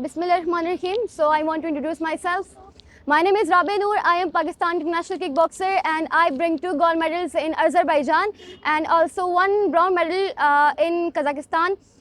Bismillahirrahmanirrahim. So I want to introduce myself. My name is Rabia Noor. I am Pakistan international kickboxer and I bring 2 gold medals in Azerbaijan and also 1 bronze medal in Kazakhstan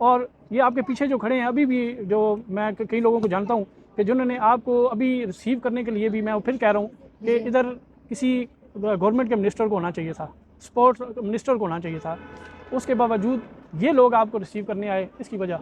اور یہ آپ کے پیچھے جو کھڑے ہیں ابھی بھی، جو میں کئی لوگوں کو جانتا ہوں کہ جنہوں نے آپ کو ابھی ریسیو کرنے کے لیے بھی، میں پھر کہہ رہا ہوں کہ ادھر کسی گورنمنٹ کے منسٹر کو ہونا چاہیے تھا، اسپورٹس منسٹر کو ہونا چاہیے تھا، اس کے باوجود یہ لوگ آپ کو ریسیو کرنے آئے، اس کی وجہ؟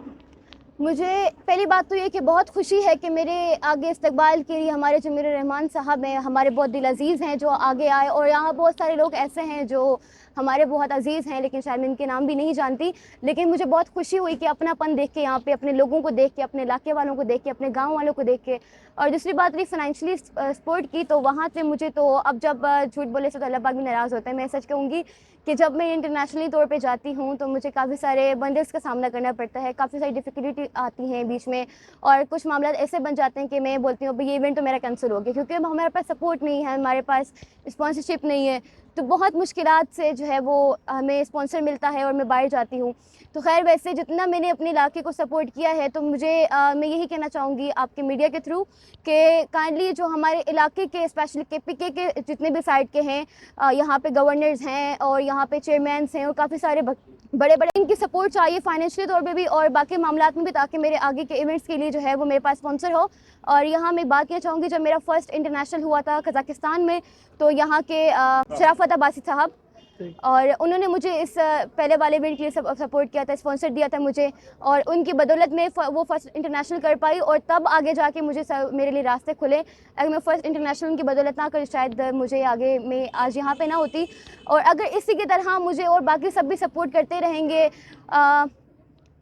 مجھے پہلی بات تو یہ کہ بہت خوشی ہے کہ میرے آگے استقبال کے لیے ہمارے جمیل الرحمان صاحب ہیں، ہمارے بہت دل عزیز ہیں، جو آگے آئے، اور یہاں بہت سارے لوگ ایسے ہیں جو ہمارے بہت عزیز ہیں لیکن شاید میں ان کے نام بھی نہیں جانتی، لیکن مجھے بہت خوشی ہوئی کہ اپنا پن دیکھ کے یہاں پہ، اپنے لوگوں کو دیکھ کے، اپنے علاقے والوں کو دیکھ کے، اپنے گاؤں والوں کو دیکھ کے۔ اور دوسری بات رہی فائنینشلی سپورٹ کی، تو وہاں سے مجھے تو اب جب جھوٹ بولے سے تو اللہ پاک بھی ناراض ہوتا ہے، میں سچ کہوں گی کہ جب میں انٹرنیشنلی طور پہ جاتی ہوں تو مجھے کافی سارے بنڈلس کا سامنا کرنا پڑتا ہے، کافی ساری ڈیفیکلٹی آتی ہیں بیچ میں، اور کچھ معاملات ایسے بن جاتے ہیں کہ میں بولتی ہوں بھئی یہ ایونٹ تو میرا کینسل ہو گیا، کیونکہ ہمارے پاس سپورٹ نہیں ہے، ہمارے پاس اسپانسرشپ نہیں ہے، تو بہت مشکلات سے جو ہے وہ ہمیں اسپانسر ملتا ہے اور میں باہر جاتی ہوں۔ تو خیر ویسے جتنا میں نے اپنے علاقے کو سپورٹ کیا ہے، تو مجھے میں یہی کہنا چاہوں گی آپ کے میڈیا کے تھرو کہ کائنڈلی جو ہمارے علاقے کے اسپیشلی کے پی کے جتنے بھی سائڈ کے ہیں، یہاں پہ گورنرز ہیں اور یہاں پہ چیئرمینس ہیں اور کافی سارے بڑے بڑے، ان کی سپورٹ چاہیے فائنینشلی طور پہ بھی اور باقی معاملات میں بھی، تاکہ میرے آگے کے ایونٹس کے لیے جو ہے وہ میرے پاس اسپانسر ہو۔ اور یہاں میں بات کہنا چاہوں گی، جب میرا فرسٹ انٹرنیشنل ہوا تھا قزاقستان میں، تو یہاں کے شرافت عباسی صاحب، اور انہوں نے مجھے اس پہلے والے ایونٹ کے لیے سپورٹ کیا تھا، اسپانسر دیا تھا مجھے، اور ان کی بدولت میں وہ فرسٹ انٹرنیشنل کر پائی، اور تب آگے جا کے مجھے میرے لیے راستے کھلے۔ اگر میں فرسٹ انٹرنیشنل ان کی بدولت نہ کری، شاید مجھے آگے میں آج یہاں پہ نہ ہوتی۔ اور اگر اسی کی طرح مجھے اور باقی سب بھی سپورٹ کرتے رہیں گے،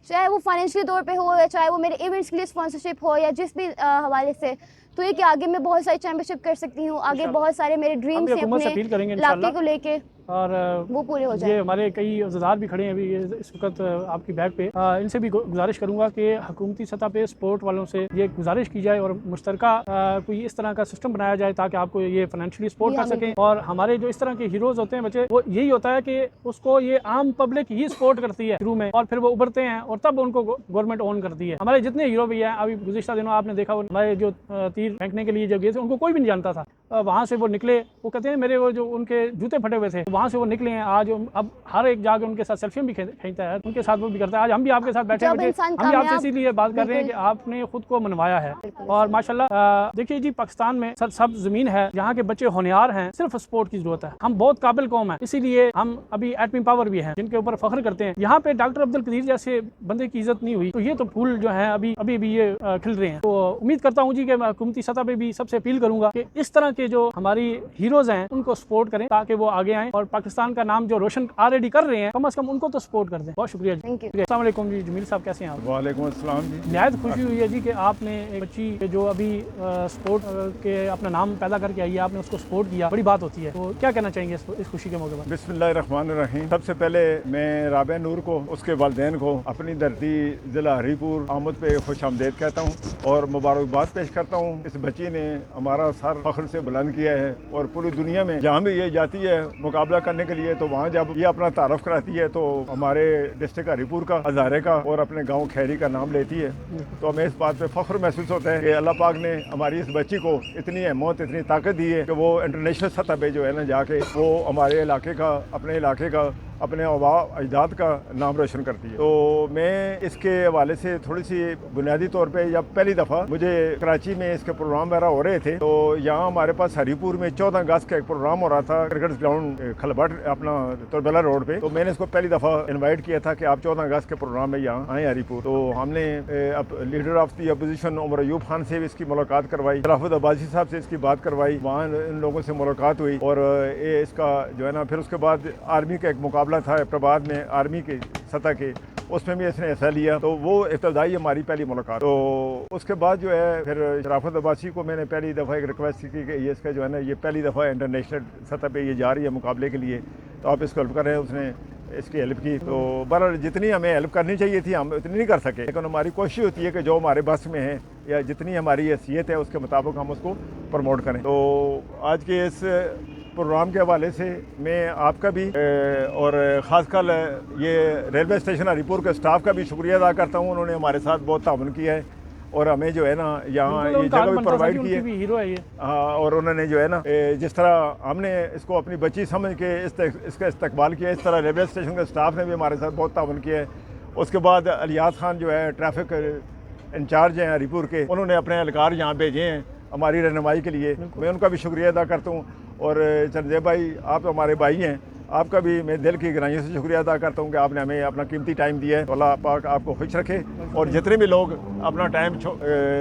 چاہے وہ فائنینشلی طور پہ ہو، یا چاہے وہ میرے ایونٹس کے لیے اسپانسرشپ ہو، یا جس بھی حوالے سے، تو یہ کہ آگے میں بہت ساری چیمپئن شپ کر سکتی ہوں، آگے بہت سارے میرے ڈریمس ہیں اپنے علاقے کو لے کے، اور وہ پورے ہو جائیں۔ یہ ہمارے کئی عزیزار بھی کھڑے ہیں ابھی اس وقت آپ کی بیک پہ، ان سے بھی گزارش کروں گا کہ حکومتی سطح پہ سپورٹ والوں سے یہ گزارش کی جائے اور مشترکہ کوئی اس طرح کا سسٹم بنایا جائے تاکہ آپ کو یہ فائنینشلی سپورٹ کر سکیں۔ اور ہمارے جو اس طرح کے ہیروز ہوتے ہیں بچے، وہ یہی ہوتا ہے کہ اس کو یہ عام پبلک ہی سپورٹ کرتی ہے شروع میں، اور پھر وہ ابھرتے ہیں اور تب ان کو گورنمنٹ اون کرتی ہے۔ ہمارے جتنے ہیرو بھی ہیں، ابھی گزشتہ دنوں آپ نے دیکھا ہمارے جو تیر پھینکنے کے لیے جو گئے تھے، ان کو کوئی بھی نہیں جانتا تھا، وہاں سے وہ نکلے، وہ کہتے ہیں میرے وہ جو ان کے جوتے پھٹے ہوئے تھے، وہاں سے وہ نکلے ہیں، آج اب ہر ایک جا کے ان کے ساتھ سیلفیاں بھی کھینچتا ہے، ان کے ساتھ وہ بھی کرتا ہے۔ آج ہم بھی آپ کے ساتھ بیٹھے ہیں، ہم بھی آپ سے اسی لیے بات کر رہے ہیں کہ آپ نے خود کو منوایا ہے، اور ماشاءاللہ دیکھیے جی، پاکستان میں سب زمین ہے، یہاں کے بچے ہونہار ہیں، صرف سپورٹ کی ضرورت ہے۔ ہم بہت قابل قوم ہیں، اسی لیے ہم ابھی ایٹمی پاور بھی ہیں، جن کے اوپر فخر کرتے ہیں۔ یہاں پہ ڈاکٹر عبدالقدیر جیسے بندے کی عزت نہیں ہوئی، تو یہ تو پھول جو ہیں ابھی بھی یہ کھل رہے ہیں۔ تو امید کرتا ہوں جی کہ میں حکومتی سطح پہ بھی سب سے اپیل کروں گا کہ اس طرح کے جو ہماری ہیروز ہیں ان کو سپورٹ کریں، تاکہ وہ آگے آئیں اور پاکستان کا نام جو روشن آلریڈی کر رہے ہیں، کم از کم ان کو تو سپورٹ کر دیں۔ بہت شکریہ جی۔ السلام علیکم جی، جمیل صاحب کیسے ہیں آپ؟ وعلیکم السلام جی۔ نہایت خوشی ہوئی ہے جی کہ آپ نے ایک بچی جو ابھی سپورٹ کے اپنا نام پیدا کر کے آئی ہے، آپ نے اس کو سپورٹ کیا، بڑی بات ہوتی ہے۔ تو کیا کہنا چاہیں گے اس خوشی کے موقع پر؟ بسم اللہ الرحمن الرحیم۔ سب سے پہلے میں رابعہ نور کو، اس کے والدین کو اپنی دھرتی ضلع ہری پور آمد پہ خوش آمدید کہتا ہوں اور مبارکباد پیش کرتا ہوں۔ اس بچی نے ہمارا سر فخر سے بلند کیا ہے، اور پوری دنیا میں جہاں بھی یہ جاتی ہے مقابلہ کرنے کے لیے، تو وہاں جب یہ اپنا تعارف کراتی ہے تو ہمارے ڈسٹرکٹ ہری پور کا، ہزارے کا اور اپنے گاؤں کھیری کا نام لیتی ہے، تو ہمیں اس بات پہ فخر محسوس ہوتا ہے کہ اللہ پاک نے ہماری اس بچی کو اتنی ہمت، اتنی طاقت دی ہے کہ وہ انٹرنیشنل سطح پہ جو ہے نا جا کے وہ ہمارے علاقے کا، اپنے علاقے کا، اپنے آباء اجداد کا نام روشن کرتی ہے۔ تو میں اس کے حوالے سے تھوڑی سی بنیادی طور پہ، جب پہلی دفعہ مجھے کراچی میں اس کے پروگرام وغیرہ ہو رہے تھے، تو یہاں ہمارے پاس ہری پور میں 14 اگست کا ایک پروگرام ہو رہا تھا کرکٹ گراؤنڈ کھلبٹ اپنا تربلا روڈ پہ، تو میں نے اس کو پہلی دفعہ انوائٹ کیا تھا کہ آپ 14 اگست کے پروگرام میں یہاں آئیں ہری پور۔ تو ہم نے leader of the opposition Omar Ayub Khan سے بھی اس کی ملاقات کروائی، شرافت عباسی صاحب سے اس کی بات کروائی، وہاں ان لوگوں سے ملاقات ہوئی، اور اس کا جو ہے نا پھر اس کے بعد آرمی کا ایک مقابلہ تھا اپراباد میں، آرمی کے سطح کے، اس میں بھی اس نے حصہ لیا، تو وہ ابتدائی ہماری پہلی ملاقات۔ تو اس کے بعد جو ہے پھر شرافت عباسی کو میں نے پہلی دفعہ ایک ریکویسٹ کی کہ یہ اس کا جو ہے نا یہ پہلی دفعہ انٹرنیشنل سطح پہ یہ جا رہی ہے مقابلے کے لیے، تو آپ اس کو ہیلپ کر رہے ہیں۔ اس نے اس کی ہیلپ کی، تو بہرحال جتنی ہمیں ہیلپ کرنی چاہیے تھی ہم اتنی نہیں کر سکے، لیکن ہماری کوشش ہوتی ہے کہ جو ہمارے بس میں ہے یا جتنی ہماری حیثیت ہے اس کے مطابق ہم اس کو پروموٹ کریں۔ تو آج کے اس پروگرام کے حوالے سے میں آپ کا بھی اور خاص کر یہ ریلوے اسٹیشن ہری پور کے اسٹاف کا بھی شکریہ ادا کرتا ہوں، انہوں نے ہمارے ساتھ بہت تعاون کیا ہے، اور ہمیں جو ہے نا یہاں یہ جگہ بھی پرووائڈ کی ہے، اور انہوں نے جو ہے نا جس طرح ہم نے اس کو اپنی بچی سمجھ کے اس کا استقبال کیا، اس طرح ریلوے اسٹیشن کے اسٹاف نے بھی ہمارے ساتھ بہت تعاون کیا ہے، اس کے بعد الیاس خان جو ہے ٹریفک انچارج ہیں ہری پور کے، انہوں نے اپنے اہلکار یہاں بھیجے ہیں ہماری رہنمائی کے لیے، میں ان کا بھی شکریہ ادا کرتا ہوں۔ اور چرنجیب بھائی آپ تو ہمارے بھائی ہیں، آپ کا بھی میں دل کی گہرائیوں سے شکریہ ادا کرتا ہوں کہ آپ نے ہمیں اپنا قیمتی ٹائم دیا ہے۔ اللہ پاک آپ کو خوش رکھے، اور جتنے بھی لوگ اپنا ٹائم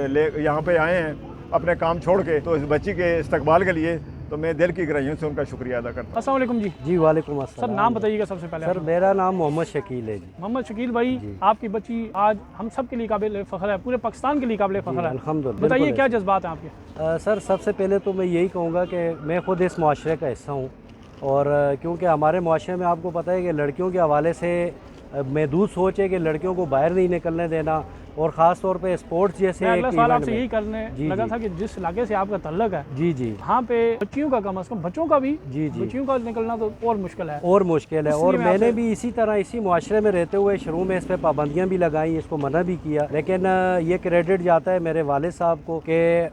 لے یہاں پہ آئے ہیں اپنے کام چھوڑ کے تو اس بچی کے استقبال کے لیے، تو میں دل کی گہرائیوں سے ان کا شکریہ ادا کرتا ہوں۔ السلام علیکم جی۔ جی وعلیکم سر السلام۔ نام بتائیے گا سب سے پہلے؟ سر میرا نام محمد شکیل ہے جی۔ محمد شکیل بھائی، آپ کی بچی آج ہم سب کے لیے قابل فخر ہے، پورے پاکستان کے لیے قابل فخر ہے، الحمدللہ۔ بتائیے کیا جذبات ہیں آپ کے؟ سر سب سے پہلے تو میں یہی کہوں گا کہ میں خود اس معاشرے کا حصہ ہوں، اور کیونکہ ہمارے معاشرے میں آپ کو پتہ ہے کہ لڑکیوں کے حوالے سے محدود سوچ ہے کہ لڑکیوں کو باہر نہیں نکلنے دینا، اور خاص طور پہ اسپورٹس جیسے میں اگلا سوال آپ ایونٹ سے میں۔ یہی کرنے لگا تھا کہ جس علاقے سے آپ کا تعلق ہے جی جی وہاں پہ بچیوں کا کم از کم، بچوں کا بھی، جی جی بچیوں کا نکلنا تو اور مشکل ہے، اور مشکل ہے، اس اور لیے میں آپ نے سے- بھی اسی طرح اسی معاشرے میں رہتے ہوئے شروع میں اس پہ پابندیاں بھی لگائیں، اس کو منع بھی کیا، لیکن یہ کریڈٹ جاتا ہے میرے والد صاحب کو کہ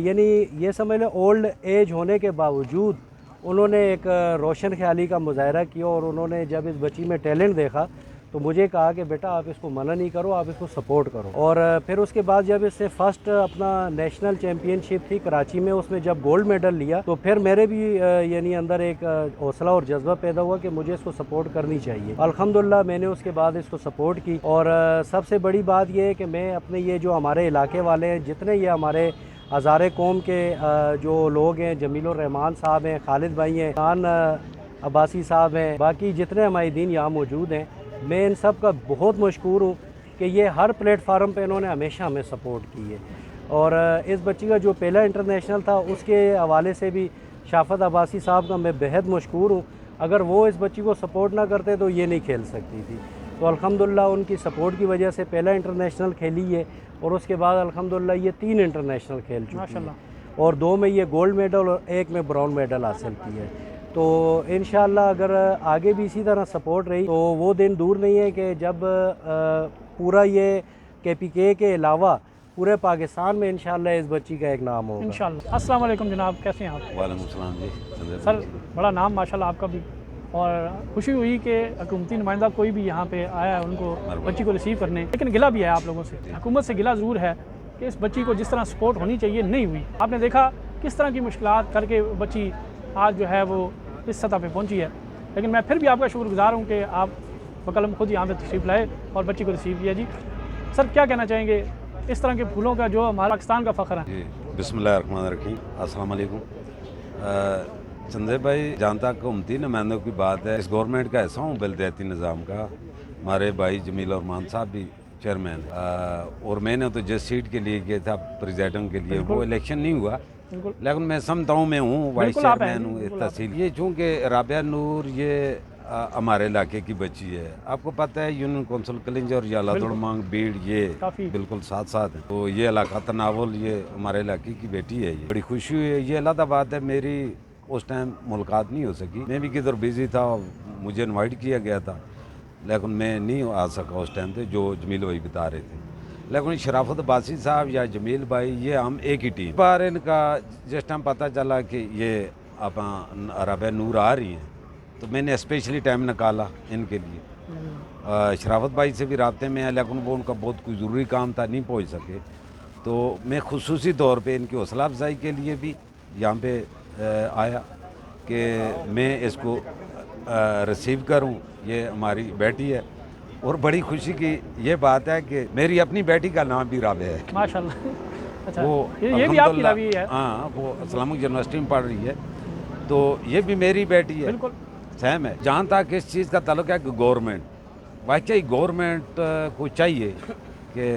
یعنی یہ سمجھ لیں اولڈ ایج ہونے کے باوجود انہوں نے ایک روشن خیالی کا مظاہرہ کیا، اور انہوں نے جب اس بچی میں ٹیلنٹ دیکھا تو مجھے کہا کہ بیٹا آپ اس کو منع نہیں کرو، آپ اس کو سپورٹ کرو۔ اور پھر اس کے بعد جب اس نے فرسٹ اپنا نیشنل چیمپئن شپ تھی کراچی میں، اس میں جب گولڈ میڈل لیا تو پھر میرے بھی یعنی اندر ایک حوصلہ اور جذبہ پیدا ہوا کہ مجھے اس کو سپورٹ کرنی چاہیے۔ الحمدللہ میں نے اس کے بعد اس کو سپورٹ کی، اور سب سے بڑی بات یہ ہے کہ میں اپنے یہ جو ہمارے علاقے والے ہیں، جتنے یہ ہمارے ہزارے قوم کے جو لوگ ہیں، جمیل الرحمان صاحب ہیں، خالد بھائی ہیں، خان عباسی صاحب ہیں، باقی جتنے ہمارے دین یہاں موجود ہیں، میں ان سب کا بہت مشکور ہوں کہ یہ ہر پلیٹ فارم پہ انہوں نے ہمیشہ ہمیں سپورٹ کی ہے۔ اور اس بچی کا جو پہلا انٹرنیشنل تھا اس کے حوالے سے بھی شافت عباسی صاحب کا میں بہت مشکور ہوں، اگر وہ اس بچی کو سپورٹ نہ کرتے تو یہ نہیں کھیل سکتی تھی، تو الحمدللہ ان کی سپورٹ کی وجہ سے پہلا انٹرنیشنل کھیلی ہے، اور اس کے بعد الحمدللہ یہ 3 انٹرنیشنل کھیل چکی ہے، ماشاءاللہ، اور 2 میں یہ گولڈ میڈل اور 1 میں براؤن میڈل حاصل کی ہے۔ تو انشاءاللہ اگر آگے بھی اسی طرح سپورٹ رہی تو وہ دن دور نہیں ہے کہ جب پورا یہ KPK کے علاوہ پورے پاکستان میں انشاءاللہ اس بچی کا ایک نام ہوگا انشاءاللہ۔ السلام علیکم جناب، کیسے ہیں آپ؟ وعلیکم السلام جی۔ سر بڑا نام ماشاءاللہ آپ کا بھی، اور خوشی ہوئی کہ حکومتی نمائندہ کوئی بھی یہاں پہ آیا ہے ان کو بچی کو ریسیو کرنے، لیکن گلہ بھی ہے آپ لوگوں سے، حکومت سے گلہ ضرور ہے کہ اس بچی کو جس طرح سپورٹ ہونی چاہیے نہیں ہوئی۔ آپ نے دیکھا کس طرح کی مشکلات کر کے بچی آج جو ہے وہ اس سطح پہ پہنچی ہے، لیکن میں پھر بھی آپ کا شکر گزار ہوں کہ آپ بقلم خود یہاں پہ تشریف لائے اور بچی کو ریسیو کیا۔ جی سر کیا کہنا چاہیں گے اس طرح کے پھولوں کا جو ہمارا پاکستان کا فخر ہے؟ جی بسم اللہ الرحمن الرحیم، السلام علیکم۔ چندے بھائی، جہاں تک حکومتی نمائندوں کی بات ہے، اس گورنمنٹ کا حصہ ہوں بلدیاتی نظام کا، ہمارے بھائی جمیل الرحمان صاحب بھی چیئرمین، اور میں نے تو جس سیٹ کے لیے کیا تھا پریزیڈنٹ کے لیے، وہ الیکشن نہیں ہوا، لیکن میں سمجھتا ہوں میں ہوں وائس چیئرمین ہوں اس تحصیل۔ یہ چونکہ رابعہ نور یہ ہمارے علاقے کی بچی ہے، آپ کو پتہ ہے یونین کونسل کلنج اور یا لادڑمانگ بیڑ یہ بالکل ساتھ ساتھ ہیں، تو یہ علاقہ تناول یہ ہمارے علاقے کی بیٹی ہے، یہ بڑی خوشی ہوئی ہے۔ یہ علیحدہ بات ہے، میری اس ٹائم ملاقات نہیں ہو سکی، میں بھی کدھر بیزی تھا، مجھے انوائٹ کیا گیا تھا لیکن میں نہیں آ سکا اس ٹائم پہ، جو جمیل بھائی بتا رہے تھے، لیکن شرافت عباسی صاحب یا جمیل بھائی یہ ہم ایک ہی ٹیم پر، ان کا جس ٹائم پتہ چلا کہ یہ رابعہ نور آ رہی ہیں تو میں نے اسپیشلی ٹائم نکالا ان کے لیے۔ شرافت بھائی سے بھی رابطے میں ہے، لیکن وہ ان کا بہت کوئی ضروری کام تھا، نہیں پہنچ سکے، تو میں خصوصی طور پہ ان کی حوصلہ افزائی کے لیے بھی یہاں پہ آیا کہ میں اس کو ریسیو کروں، یہ ہماری بیٹی ہے، اور بڑی خوشی کی یہ بات ہے کہ میری اپنی بیٹی کا نام بھی رابعہ ہے ماشاءاللہ۔ اچھا، وہ یہ بھی آپ کی روی ہے؟ ہاں، وہ اسلامک یونیورسٹی میں پڑھ رہی ہے، تو یہ بھی میری بیٹی ہے، بالکل سیم ہے۔ جہاں تک اس چیز کا تعلق ہے کہ گورنمنٹ، واقعی گورنمنٹ کو چاہیے کہ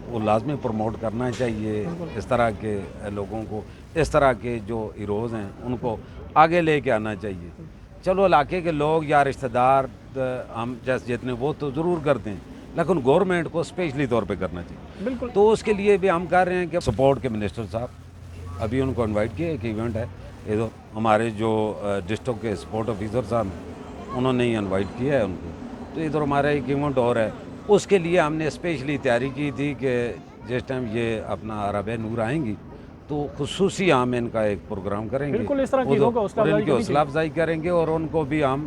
وہ لازمی پروموٹ کرنا چاہیے اس طرح کے لوگوں کو، اس طرح کے جو ہیروز ہیں ان کو آگے لے کے آنا چاہیے۔ چلو علاقے کے لوگ یا رشتہ دار ہم جیسے جتنے وہ تو ضرور کرتے ہیں، لیکن گورنمنٹ کو اسپیشلی طور پہ کرنا چاہیے، بالکل۔ تو اس کے لیے بھی ہم کر رہے ہیں کہ سپورٹ کے منسٹر صاحب ابھی ان کو انوائٹ کیا، ایک ایونٹ ہے ادھر، ہمارے جو ڈسٹرکٹ کے سپورٹ آفیسر صاحب انہوں نے ہی انوائٹ کیا ہے ان کو، تو ادھر ہمارا ایک ایونٹ اور ہے، اس کے لیے ہم نے اسپیشلی تیاری کی تھی کہ جس ٹائم یہ اپنا رابعہ نور آئیں گی تو خصوصی ہم ان کا ایک پروگرام کریں گے، بالکل اس طرح کی لوگوں کا اور ان کی حوصلہ افزائی کریں گے، اور ان کو بھی ہم